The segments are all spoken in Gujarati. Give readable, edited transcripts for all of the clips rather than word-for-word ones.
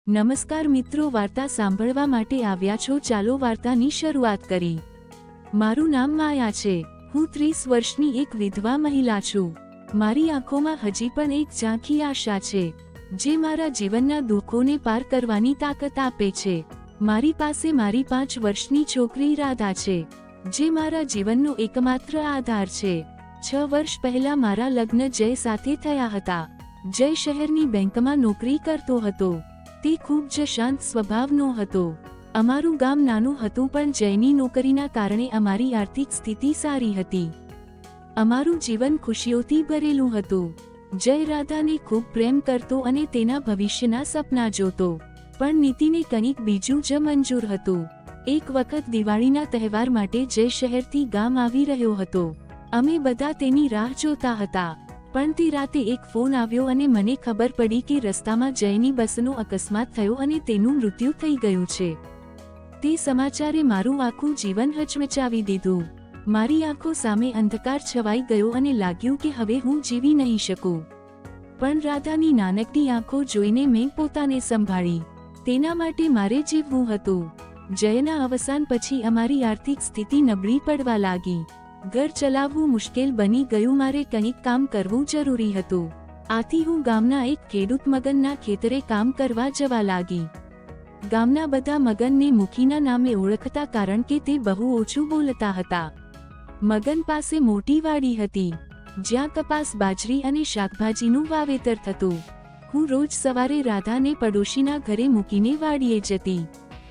નમસ્કાર મિત્રો, વાર્તા સાંભળવા માટે આવ્યા છો? ચાલો વાર્તાની શરૂઆત કરી। મારું નામ માયા છે। હું 30 વર્ષની એક વિધવા મહિલા છું। મારી આંખોમાં હજી પણ એક ઝાંખી આશા છે, જે મારા જીવનના દુઃખોને પાર કરવાની તાકાત આપે છે। મારી પાસે મારી 5 વર્ષની છોકરી રાધા છે, જે મારા જીવનનો એકમાત્ર આધાર છે। 6 વર્ષ પહેલા મારા લગ્ન જય સાથે થયા હતા। જય શહેરની બેંકમાં નોકરી કરતો હતો। તે ખૂબ જ શાંત સ્વભાવનો હતો। અમારું ગામ નાનું હતું, પણ જયની નોકરીના કારણે અમારી આર્થિક સ્થિતિ સારી હતી। અમારું જીવન ખુશીઓથી ભરેલું હતું। જય રાધાને ખૂબ પ્રેમ કરતો અને તેના ભવિષ્યના સપના જોતો, પણ નીતિને કંઈક બીજું જ મંજૂર હતું। એક વખત દિવાળીના તહેવાર માટે જય શહેરથી ગામ આવી રહ્યો હતો। અમે બધા તેની રાહ જોતા હતા, પણ તે રાતે એક ફોન આવ્યો અને મને ખબર પડી કે રસ્તામાં જયની બસનો અકસ્માત થયો અને તેનું મૃત્યુ થઈ ગયું છે। તે સમાચારે મારું આખું જીવન હચમચાવી દીધું। મારી આંખો સામે અંધકાર છવાઈ ગયો અને લાગ્યું કે હવે હું જીવી નહીં શકું। પણ રાધાની નાનકડી આંખો જોઈને મેં પોતાને સંભાળી। તેના માટે મારે જીવવું હતું। જયના અવસાન પછી અમારી આર્થિક સ્થિતિ નબળી પડવા લાગી। ઘર ચલાવવું મુશ્કેલ બની ગયું। મારે કંઈક કામ કરવું જરૂરી હતું। આથી હું ગામના એક ખેડૂત મગનના ખેતરે કામ કરવા જવા લાગી। ગામના બધા મગનને મુખીના નામે ઓળખતા, કારણ કે તે બહુ ઓછું બોલતા હતા। મગન પાસે મોટી વાડી હતી, જ્યાં કપાસ, બાજરી અને શાકભાજીનું વાવેતર થતું। હું રોજ સવારે રાધાને પડોશીના ઘરે મૂકીને વાડીએ જતી।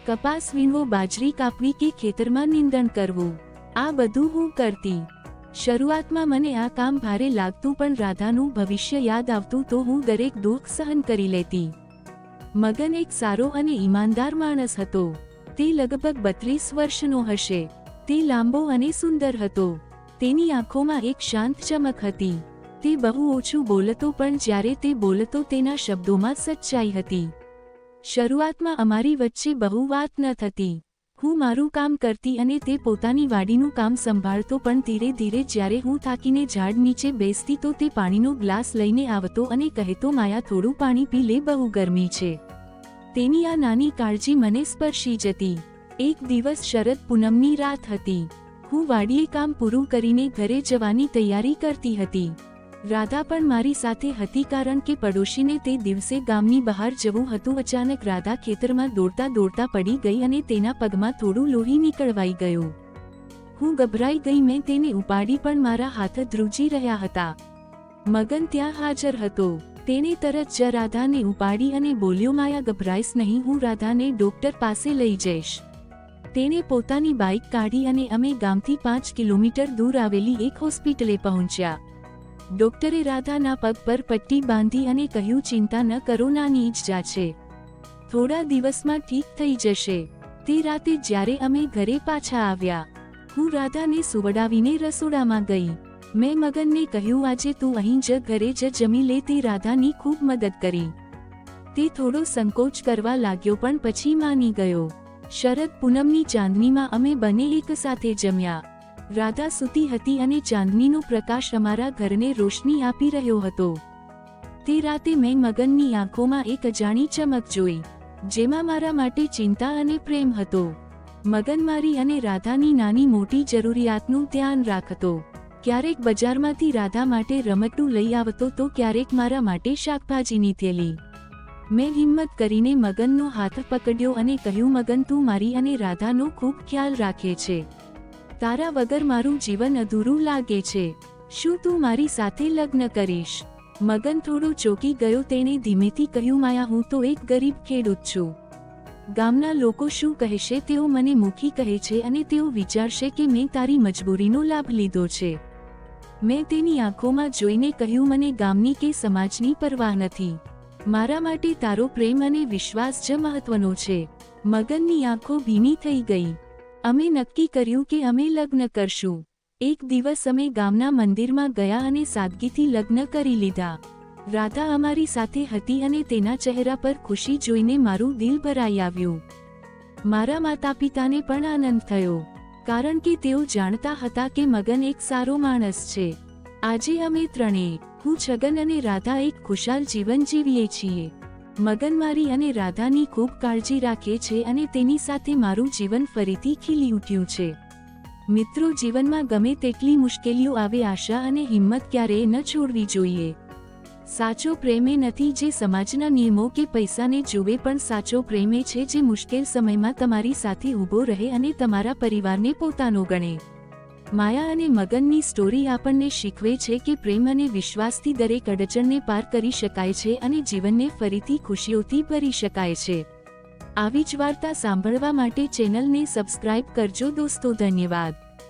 કપાસ વીણવો, બાજરી કાપવી કે ખેતરમાં નીંદણ કરવું, આ બધું હું કરતી। શરૂઆતમાં મને આ કામ ભારે લાગતું, પણ રાધાનું ભવિષ્ય યાદ આવતું તો હું દરેક દુઃખ સહન કરી લેતી। મગન એક સારો અને ઈમાનદાર માણસ હતો। તે લગભગ 32 વર્ષનો હશે। તે લાંબો અને સુંદર હતો। તેની આંખોમાં એક શાંત ચમક હતી। તે બહુ ઓછું બોલતો, પણ જ્યારે તે બોલતો તેના શબ્દોમાં સચ્ચાઈ હતી। શરૂઆતમાં અમારી વચ્ચે બહુ વાત ન થતી। હું મારું કામ કરતી અને તે પોતાની વાડીનું કામ સંભાળતો, પણ ધીરે ધીરે જ્યારે હું થાકીને ઝાડ નીચે બેસતી તો તે પાણીનો ગ્લાસ લઈને આવતો અને કહેતો, માયા, થોડું પાણી પી લે, બહુ ગરમી છે। તેની આ નાની કાળજી મને સ્પર્શી જતી। એક દિવસ શરદ પૂનમની રાત હતી। હું વાડીએ કામ પૂરું કરીને ઘરે જવાની તૈયારી કરતી હતી। રાધા પણ મારી સાથે હતી, કારણ કે પડોશીને તે દિવસે ગામની બહાર જવું હતું। અચાનક રાધા ખેતરમાં દોડતા દોડતા પડી ગઈ અને તેના પગમાં થોડું લોહી નીકળવાઈ ગયું। હું ગભરાઈ ગઈ। મેં તેને ઉપાડી, પણ મારા હાથ ધ્રુજી રહ્યા હતા। મગન ત્યાં હાજર હતો। તેણે તરત જ રાધાને ઉપાડી અને બોલ્યો, માયા, ગભરાઈશ નહીં, હું રાધાને ડોક્ટર પાસે લઈ જઈશ। તેણે પોતાની બાઇક કાઢી અને અમે ગામથી 5 કિલોમીટર દૂર આવેલી એક હોસ્પિટલે પહોંચ્યા। ડોક્ટરે રાધાના પગ પર પટ્ટી બાંધી અને કહ્યું, ચિંતા ન કરો, નાની ઈજા છે, થોડા દિવસમાં ઠીક થઈ જશે। તે રાતે જ્યારે અમે ઘરે પાછા આવ્યા, હું રાધાને સુવડાવીને રસોડામાં ગઈ। મેં મગનને કહ્યું, આજે તું અહીં જ ઘરે જ જમી લે। તે રાધાની ખૂબ મદદ કરી। તે થોડો સંકોચ કરવા લાગ્યો, પણ પછી માની ગયો। શરદ પૂનમની ચાંદનીમાં અમે બંને એક સાથે જમ્યા। રાધા સૂતી હતી અને ચાંદનીનો પ્રકાશ અમારા ઘરને રોશની આપી રહ્યો હતો। તે રાતે મેં મગનની આંખોમાં એક અજાણી ચમક જોઈ, જેમાં મારા માટે ચિંતા અને પ્રેમ હતો। મગન મારી અને રાધાની નાની મોટી જરૂરિયાતનું ધ્યાન રાખતો। ક્યારેક બજારમાંથી રાધા માટે રમકડું લઈ આવતો, તો ક્યારેક મારા માટે શાકભાજીની થેલી। મેં હિંમત કરીને મગનનો હાથ પકડ્યો અને કહ્યું, મગન, તું મારી અને રાધાનો ખૂબ ખ્યાલ રાખે છે। તારા વગર મારું જીવન અધૂરું લાગે છે। શું તું મારી સાથે લગ્ન કરીશ? મગન થોડો ચોંકી ગયો। તેણે ધીમેથી કહ્યું, માયા, હું તો એક ગરીબ ખેડૂત છું। ગામના લોકો શું કહેશે? તેઓ મને મૂકી કહે છે અને તેઓ વિચારશે કે મેં તારી મજબૂરીનો લાભ લીધો છે। મેં તેની આંખોમાં જોઈને કહ્યું, મને ગામની કે સમાજની પરવાહ નથી। મારા માટે તારો પ્રેમ અને વિશ્વાસ જ મહત્વનો છે। મગનની આંખો ભીની થઈ ગઈ। અમે નક્કી કર્યું કે અમે લગ્ન કરશું। એક દિવસ અમે ગામના મંદિરમાં ગયા અને સાદગીથી લગ્ન કરી લીધા। રાધા અમારી સાથે હતી અને તેના ચહેરા પર ખુશી જોઈને મારું દિલ ભરાઈ આવ્યું। મારા માતા પિતાને પણ આનંદ થયો, કારણ કે તેઓ જાણતા હતા કે મગન એક સારો માણસ છે। આજે અમે ત્રણેય, હું, છગન અને રાધા, એક ખુશાલ જીવન જીવીએ છીએ। મગન મારી અને રાધાની ખૂબ કાળજી રાખે છે અને તેની સાથે મારું જીવન ફરીથી ખીલી ઉઠ્યું છે. મિત્રો, જીવનમાં ગમે તેટલી મુશ્કેલીઓ આવે, આશા અને હિંમત ક્યારેય ન છોડવી જોઈએ. સાચો પ્રેમ એ નથી જે સમાજના નિયમો કે પૈસાને જુએ, પણ સાચો પ્રેમ એ છે જે મુશ્કેલ સમયમાં તમારી સાથે ઊભો રહે અને તમારા પરિવારને પોતાનો ગણે. માયા અને મગનની સ્ટોરી આપણને શીખવે છે કે પ્રેમ અને વિશ્વાસથી દરેક અડચણને પાર કરી શકાય છે અને જીવનને ફરીથી ખુશીઓથી ભરી શકાય છે. આવી જ વાર્તા સાંભળવા માટે ચેનલને સબસ્ક્રાઇબ કરજો દોસ્તો. ધન્યવાદ.